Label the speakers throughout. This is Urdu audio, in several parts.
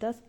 Speaker 1: 10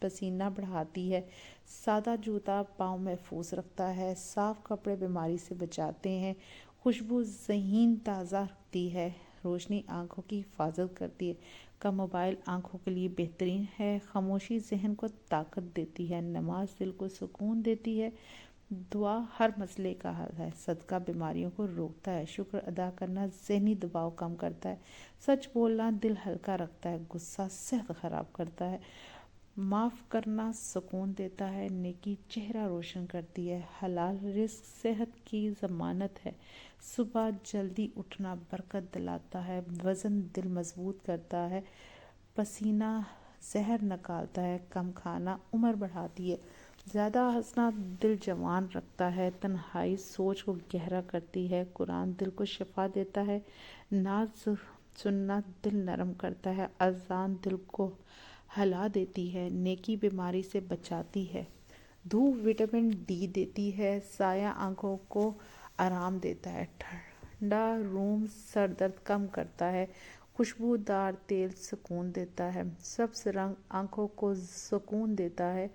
Speaker 1: پسینہ بڑھاتی ہے، سادہ جوتا پاؤں محفوظ رکھتا ہے، صاف کپڑے بیماری سے بچاتے ہیں، خوشبو ذہن تازہ رکھتی ہے، روشنی آنکھوں کی حفاظت کرتی ہے، کم موبائل آنکھوں کے لیے بہترین ہے، خاموشی ذہن کو طاقت دیتی ہے، نماز دل کو سکون دیتی ہے، دعا ہر مسئلے کا حل ہے، صدقہ بیماریوں کو روکتا ہے، شکر ادا کرنا ذہنی دباؤ کم کرتا ہے، سچ بولنا دل ہلکا رکھتا ہے، غصہ صحت خراب کرتا ہے، معاف کرنا سکون دیتا ہے، نیکی چہرہ روشن کرتی ہے، حلال رزق صحت کی ضمانت ہے، صبح جلدی اٹھنا برکت دلاتا ہے، وزن دل مضبوط کرتا ہے، پسینہ زہر نکالتا ہے، کم کھانا عمر بڑھاتی ہے، زیادہ ہنسنا دل جوان رکھتا ہے، تنہائی سوچ کو گہرا کرتی ہے، قرآن دل کو شفا دیتا ہے، ناز سننا دل نرم کرتا ہے، اذان دل کو ہلا دیتی ہے، نیکی بیماری سے بچاتی ہے، دھوپ وٹامن ڈی دیتی ہے، سایہ آنکھوں کو آرام دیتا ہے، ٹھنڈا روم سر درد کم کرتا ہے، خوشبودار تیل سکون دیتا ہے، سبز رنگ آنکھوں کو سکون دیتا ہے،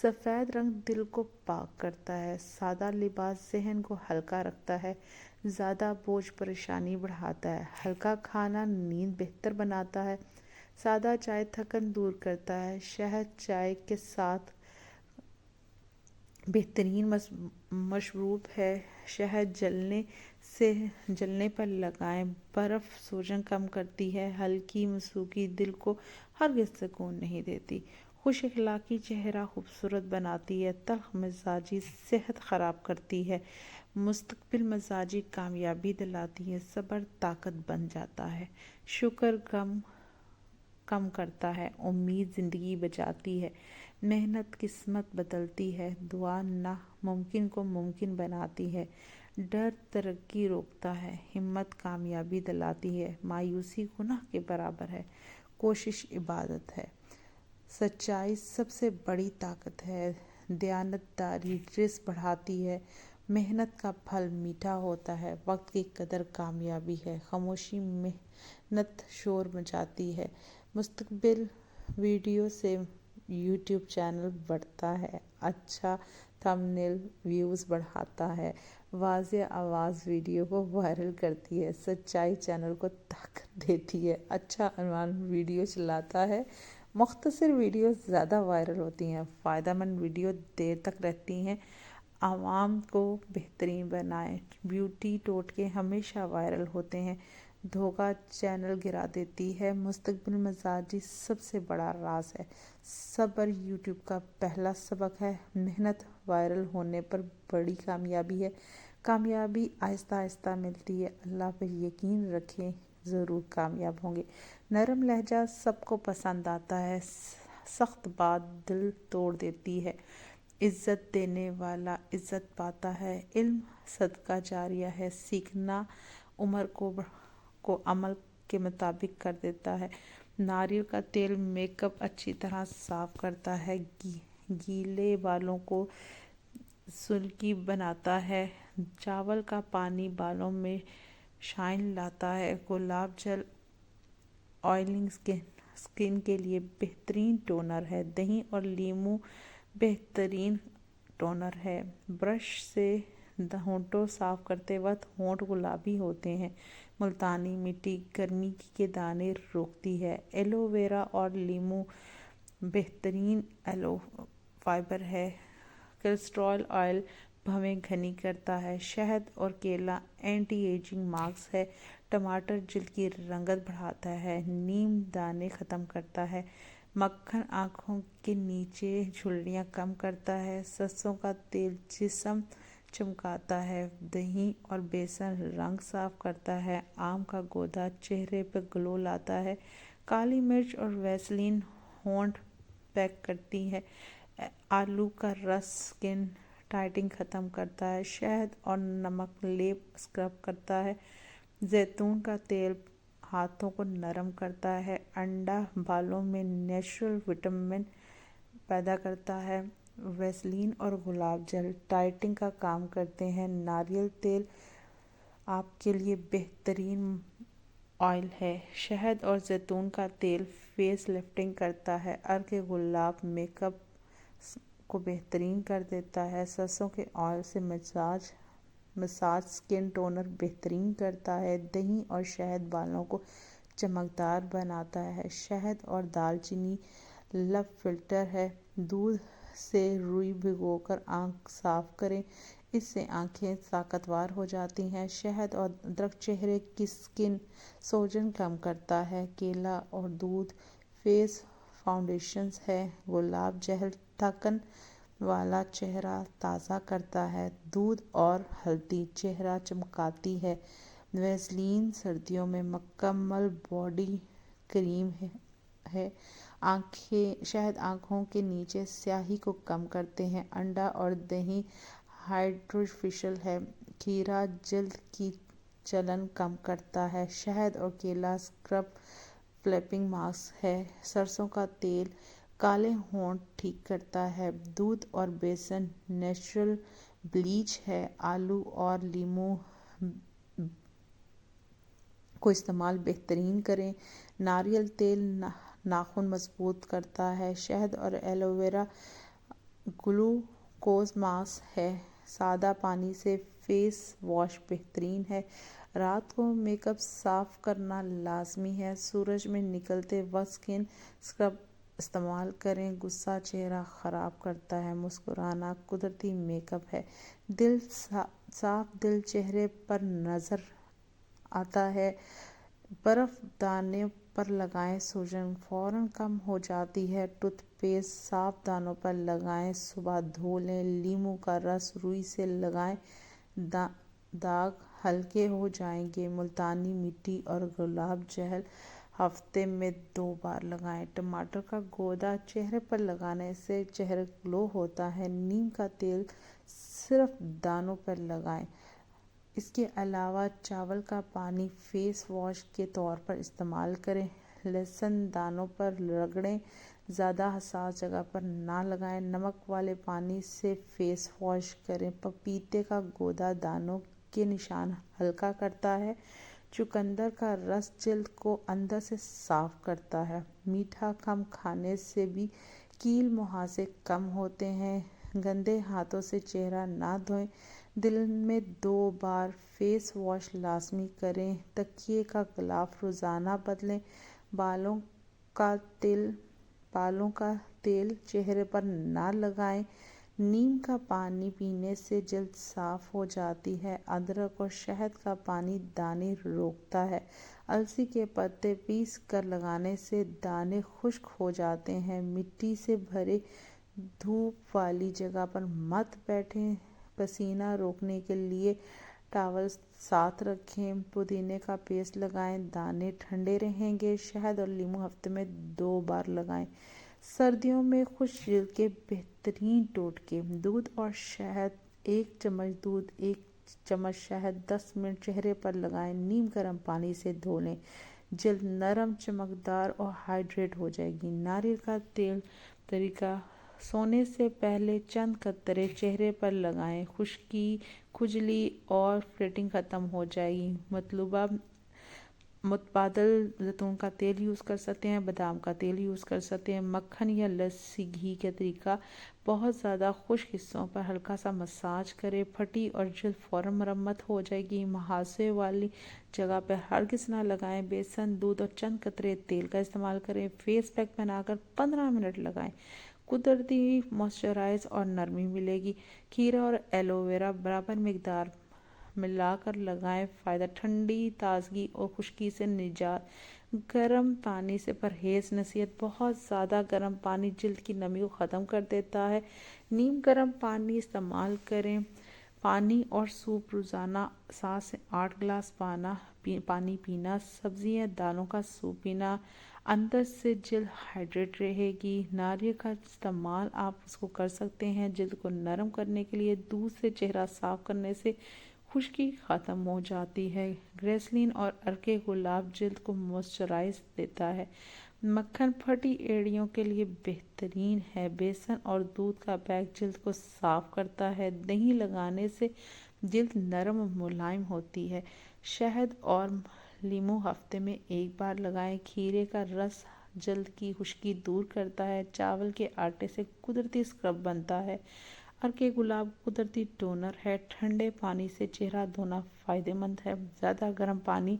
Speaker 1: سفید رنگ دل کو پاک کرتا ہے، سادہ لباس ذہن کو ہلکا رکھتا ہے، زیادہ بوجھ پریشانی بڑھاتا ہے، ہلکا کھانا نیند بہتر بناتا ہے، سادہ چائے تھکن دور کرتا ہے، شہد چائے کے ساتھ بہترین مشروب ہے، شہد جلنے پر لگائیں، برف سوجن کم کرتی ہے، ہلکی موسیقی دل کو ہرگز سکون نہیں دیتی، خوش اخلاقی چہرہ خوبصورت بناتی ہے، تلخ مزاجی صحت خراب کرتی ہے، مستقبل مزاجی کامیابی دلاتی ہے، صبر طاقت بن جاتا ہے، شکر غم کم کرتا ہے، امید زندگی بچاتی ہے، محنت قسمت بدلتی ہے، دعا ناممکن کو ممکن بناتی ہے، ڈر ترقی روکتا ہے، ہمت کامیابی دلاتی ہے، مایوسی گناہ کے برابر ہے، کوشش عبادت ہے، سچائی سب سے بڑی طاقت ہے، دیانت داری رزق بڑھاتی ہے، محنت کا پھل میٹھا ہوتا ہے، وقت کی قدر کامیابی ہے، خاموشی محنت شور مچاتی ہے، مستقبل ویڈیو سے یوٹیوب چینل بڑھتا ہے، اچھا تھمبنیل ویوز بڑھاتا ہے، واضح آواز ویڈیو کو وائرل کرتی ہے، سچائی چینل کو طاقت دیتی ہے، اچھا عنوان ویڈیو چلاتا ہے، مختصر ویڈیو زیادہ وائرل ہوتی ہیں، فائدہ مند ویڈیو دیر تک رہتی ہیں، عوام کو بہترین بنائیں، بیوٹی ٹوٹکے ہمیشہ وائرل ہوتے ہیں، دھوکہ چینل گرا دیتی ہے، مستقبل مزاجی سب سے بڑا راز ہے، صبر یوٹیوب کا پہلا سبق ہے، محنت وائرل ہونے پر بڑی کامیابی ہے، کامیابی آہستہ آہستہ ملتی ہے، اللہ پر یقین رکھیں ضرور کامیاب ہوں گے، نرم لہجہ سب کو پسند آتا ہے، سخت بات دل توڑ دیتی ہے، عزت دینے والا عزت پاتا ہے، علم صدقہ جاریہ ہے، سیکھنا عمر کو عمل کے مطابق کر دیتا ہے، ناریل کا تیل میک اپ اچھی طرح صاف کرتا ہے، گیلے بالوں کو سلکی بناتا ہے، چاول کا پانی بالوں میں شائن لاتا ہے، گلاب جل آئلنگ سکن کے لیے بہترین ٹونر ہے، دہی اور لیموں بہترین ٹونر ہے، برش سے ہونٹوں صاف کرتے وقت ہونٹ گلابی ہوتے ہیں، ملتانی مٹی گرمی کے دانے روکتی ہے، ایلو ویرا اور لیموں بہترین ایلو فائبر ہے، کیسٹرول آئل بھویں گھنی کرتا ہے، شہد اور کیلا اینٹی ایجنگ ماسک ہے، ٹماٹر جلد کی رنگت بڑھاتا ہے، نیم دانے ختم کرتا ہے، مکھن آنکھوں کے نیچے جھریاں کم کرتا ہے، سرسوں کا تیل جسم چمکاتا ہے، دہی اور بیسن رنگ صاف کرتا ہے، آم کا گودا چہرے پر گلو لاتا ہے، کالی مرچ اور ویسلین ہونٹ پیک کرتی ہے، آلو کا رس سکن ٹائٹنگ ختم کرتا ہے، شہد اور نمک لیپ اسکرب کرتا ہے، زیتون کا تیل ہاتھوں کو نرم کرتا ہے، انڈا بالوں میں نیچرل وٹامن پیدا کرتا ہے، ویسلین اور گلاب جل ٹائٹنگ کا کام کرتے ہیں، ناریل تیل آپ کے لیے بہترین آئل ہے۔ شہد اور زیتون کا تیل فیس لفٹنگ کرتا ہے۔ عرق گلاب میک اپ کو بہترین کر دیتا ہے۔ سرسوں کے آئل سے مساج سکن ٹونر بہترین کرتا ہے۔ دہی اور شہد بالوں کو چمکدار بناتا ہے۔ شہد اور دال چینی لب فلٹر ہے۔ دودھ سے روئی بھگو کر آنکھ صاف کریں، اس سے آنکھیں طاقتور ہو جاتی ہیں۔ شہد اور ادرک چہرے کی سکن سوجن کم کرتا ہے۔ کیلا اور دودھ فیس فاؤنڈیشنز ہے۔ گلاب جل تھکن والا چہرہ تازہ کرتا ہے۔ دودھ اور ہلدی چہرہ چمکاتی ہے۔ ویسلین سردیوں میں مکمل باڈی کریم ہے۔ شہد آنکھوں کے نیچے سیاہی کو کم کرتے ہیں۔ انڈا اور دہی ہائیڈروفیشل ہے۔ کھیرا جلد کی جلن کم کرتا ہے۔ شہد اور کیلا اسکرب فلیپنگ ماسک ہے۔ سرسوں کا تیل کالے ہونٹ ٹھیک کرتا ہے۔ دودھ اور بیسن نیچرل بلیچ ہے۔ آلو اور لیموں کو استعمال بہترین کریں۔ ناریل تیل ناخن مضبوط کرتا ہے۔ شہد اور ایلو ویرا گلوکوز ماسک ہے۔ سادہ پانی سے فیس واش بہترین ہے۔ رات کو میک اپ صاف کرنا لازمی ہے۔ سورج میں نکلتے وقت سکن اسکرب استعمال کریں۔ غصہ چہرہ خراب کرتا ہے۔ مسکرانا قدرتی میک اپ ہے۔ صاف دل چہرے پر نظر آتا ہے۔ برف دانوں پر لگائیں، سوجن فوراً کم ہو جاتی ہے۔ ٹوتھ پیسٹ صاف دانوں پر لگائیں، صبح دھو لیں۔ لیموں کا رس روئی سے لگائیں، داغ ہلکے ہو جائیں گے۔ ملتانی مٹی اور گلاب جل ہفتے میں 2 بار لگائیں۔ ٹماٹر کا گودا چہرے پر لگانے سے چہرہ گلو ہوتا ہے۔ نیم کا تیل صرف دانوں پر لگائیں۔ اس کے علاوہ چاول کا پانی فیس واش کے طور پر استعمال کریں۔ لہسن دانوں پر رگڑیں، زیادہ حساس جگہ پر نہ لگائیں۔ نمک والے پانی سے فیس واش کریں۔ پپیتے کا گودا دانوں کے نشان ہلکا کرتا ہے۔ چقندر کا رس جلد کو اندر سے صاف کرتا ہے۔ میٹھا کم کھانے سے بھی کیل مہاسے کم ہوتے ہیں۔ گندے ہاتھوں سے چہرہ نہ دھوئیں۔ دن میں 2 بار فیس واش لازمی کریں۔ تکیے کا غلاف روزانہ بدلیں۔ بالوں کا تیل چہرے پر نہ لگائیں۔ نیم کا پانی پینے سے جلد صاف ہو جاتی ہے۔ ادرک اور شہد کا پانی دانے روکتا ہے۔ السی کے پتے پیس کر لگانے سے دانے خشک ہو جاتے ہیں۔ مٹی سے بھرے دھوپ والی جگہ پر مت بیٹھیں۔ پسینہ روکنے کے لیے ٹاول ساتھ رکھیں۔ پودینے کا پیسٹ لگائیں، دانے ٹھنڈے رہیں گے۔ شہد اور لیموں ہفتے میں 2 بار لگائیں۔ سردیوں میں خشک جلد کے بہترین ٹوٹکے۔ دودھ اور شہد 1 چمچ دودھ 1 چمچ شہد 10 منٹ چہرے پر لگائیں۔ نیم گرم پانی سے دھو لیں، جلد نرم چمکدار اور ہائیڈریٹ ہو جائے گی۔ ناریل کا تیل طریقہ: سونے سے پہلے چند قطرے چہرے پر لگائیں، خشکی، کھجلی اور فلیٹنگ ختم ہو جائے گی۔ متبادل زیتون کا تیل یوز کر سکتے ہیں، بادام کا تیل یوز کر سکتے ہیں۔ مکھن یا لسی گھی کا طریقہ: بہت زیادہ خشک حصوں پر ہلکا سا مساج کریں، پھٹی اور جلد فوراً مرمت ہو جائے گی۔ مہاسے والی جگہ پر ہرگز نہ لگائیں۔ بیسن، دودھ اور چند قطرے تیل کا استعمال کریں، فیس پیک بنا کر 15 منٹ لگائیں، قدرتی موئسچرائز اور نرمی ملے گی۔ کھیرا اور ایلو ویرا برابر مقدار ملا کر لگائیں، فائدہ: ٹھنڈی، تازگی اور خشکی سے نجات۔ گرم پانی سے پرہیز نصیحت: بہت زیادہ گرم پانی جلد کی نمی کو ختم کر دیتا ہے۔ نیم گرم پانی استعمال کریں۔ پانی اور سوپ: روزانہ 7 سے 8 گلاس پانی پینا، سبزیاں دالوں کا سوپ پینا، اندر سے جلد ہائیڈریٹ رہے گی۔ ناریل کا استعمال آپ اس کو کر سکتے ہیں جلد کو نرم کرنے کے لیے۔ دودھ سے چہرہ صاف کرنے سے خشکی ختم ہو جاتی ہے۔ گریسلین اور عرق گلاب جلد کو موئسچرائز دیتا ہے۔ مکھن پھٹی ایڑیوں کے لیے بہترین ہے۔ بیسن اور دودھ کا پیک جلد کو صاف کرتا ہے۔ دہی لگانے سے جلد نرم اور ملائم ہوتی ہے۔ شہد اور لیمو ہفتے میں 1 بار لگائیں۔ کھیرے کا رس جلد کی خشکی دور کرتا ہے۔ چاول کے آٹے سے قدرتی اسکرب بنتا ہے۔ ارک گلاب قدرتی ٹونر ہے۔ ٹھنڈے پانی سے چہرہ دھونا فائدہ مند ہے۔ زیادہ گرم پانی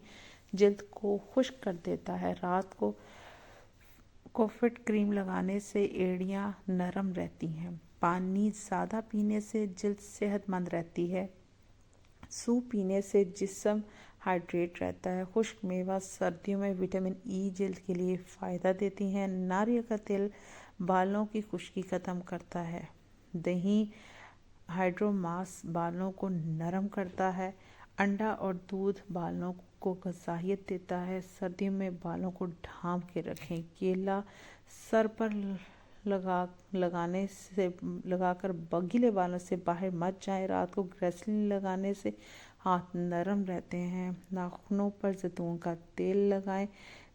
Speaker 1: جلد کو خشک کر دیتا ہے۔ رات کو کوفٹ کریم لگانے سے ایڑیاں نرم رہتی ہیں۔ پانی زیادہ پینے سے جلد صحت مند رہتی ہے۔ سوپ پینے سے جسم ہائیڈریٹ رہتا ہے۔ خشک میوہ سردیوں میں وٹامن ای جلد کے لیے فائدہ دیتی ہیں۔ ناریل کا تیل بالوں کی خشکی ختم کرتا ہے۔ دہی ہائیڈرو ماس بالوں کو نرم کرتا ہے۔ انڈا اور دودھ بالوں کو غذائیت دیتا ہے۔ سردیوں میں بالوں کو ڈھانپ کے رکھیں۔ کیلا سر پر لگا کر گیلے بالوں سے باہر مت جائیں۔ رات کو گریسلین لگانے سے ہاتھ نرم رہتے ہیں۔ ناخنوں پر زیتون کا تیل لگائیں۔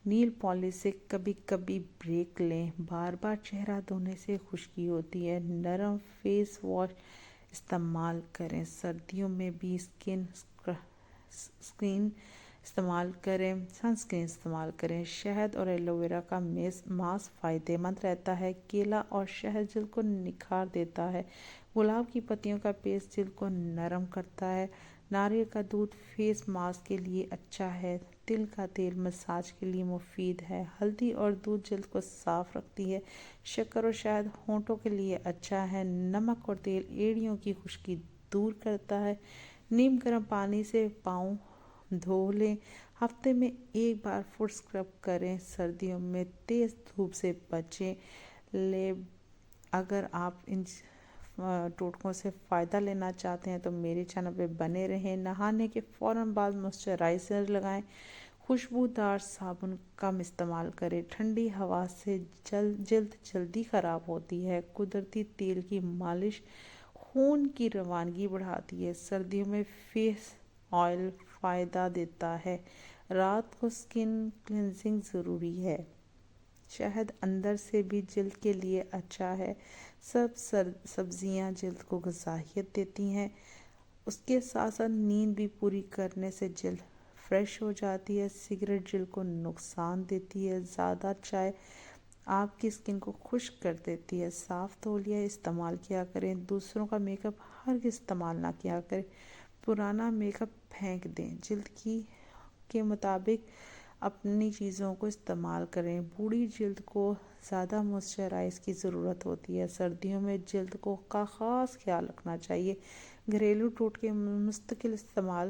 Speaker 1: نیل پالش سے کبھی کبھی بریک لیں۔ بار بار چہرہ دھونے سے خشکی ہوتی ہے۔ نرم فیس واش استعمال کریں۔ سردیوں میں بھی سن اسکرین استعمال کریں۔ شہد اور ایلو ویرا کا ماسک فائدہ مند رہتا ہے۔ کیلا اور شہد جلد کو نکھار دیتا ہے۔ گلاب کی پتیوں کا پیسٹ جلد کو نرم کرتا ہے۔ ناریل کا دودھ فیس ماسک کے لیے اچھا ہے۔ تل کا تیل مساج کے لیے مفید ہے۔ ہلدی اور دودھ جلد کو صاف رکھتی ہے۔ شکر اور شہد ہونٹوں کے لیے اچھا ہے۔ نمک اور تیل ایڑیوں کی خشکی دور کرتا ہے۔ نیم گرم پانی سے پاؤں دھو لیں۔ ہفتے میں 1 بار فٹ اسکرب کریں۔ سردیوں میں تیز دھوپ سے بچیں۔ اگر آپ ان ٹوٹکوں سے فائدہ لینا چاہتے ہیں تو میرے چینل پہ بنے رہیں۔ نہانے کے فوراً بعد موئسچرائزر لگائیں۔ خوشبودار صابن کم استعمال کریں۔ ٹھنڈی ہوا سے جلد جلدی خراب ہوتی ہے۔ قدرتی تیل کی مالش خون کی روانگی بڑھاتی ہے۔ سردیوں میں فیس آئل فائدہ دیتا ہے۔ رات کو اسکن کلینزنگ ضروری ہے۔ شہد اندر سے بھی جلد کے لیے اچھا ہے۔ سب سبزیاں جلد کو غذائیت دیتی ہیں۔ اس کے ساتھ ساتھ نیند بھی پوری کرنے سے جلد فریش ہو جاتی ہے۔ سگریٹ جلد کو نقصان دیتی ہے۔ زیادہ چائے آپ کی اسکن کو خشک کر دیتی ہے۔ صاف تولیہ استعمال کیا کریں۔ دوسروں کا میک اپ ہرگز استعمال نہ کیا کریں۔ پرانا میک اپ پھینک دیں۔ جلد کے مطابق اپنی چیزوں کو استعمال کریں۔ بوڑھی جلد کو زیادہ موئسچرائز کی ضرورت ہوتی ہے۔ سردیوں میں جلد کا خاص خیال رکھنا چاہیے۔ گھریلو ٹوٹکے مستقل استعمال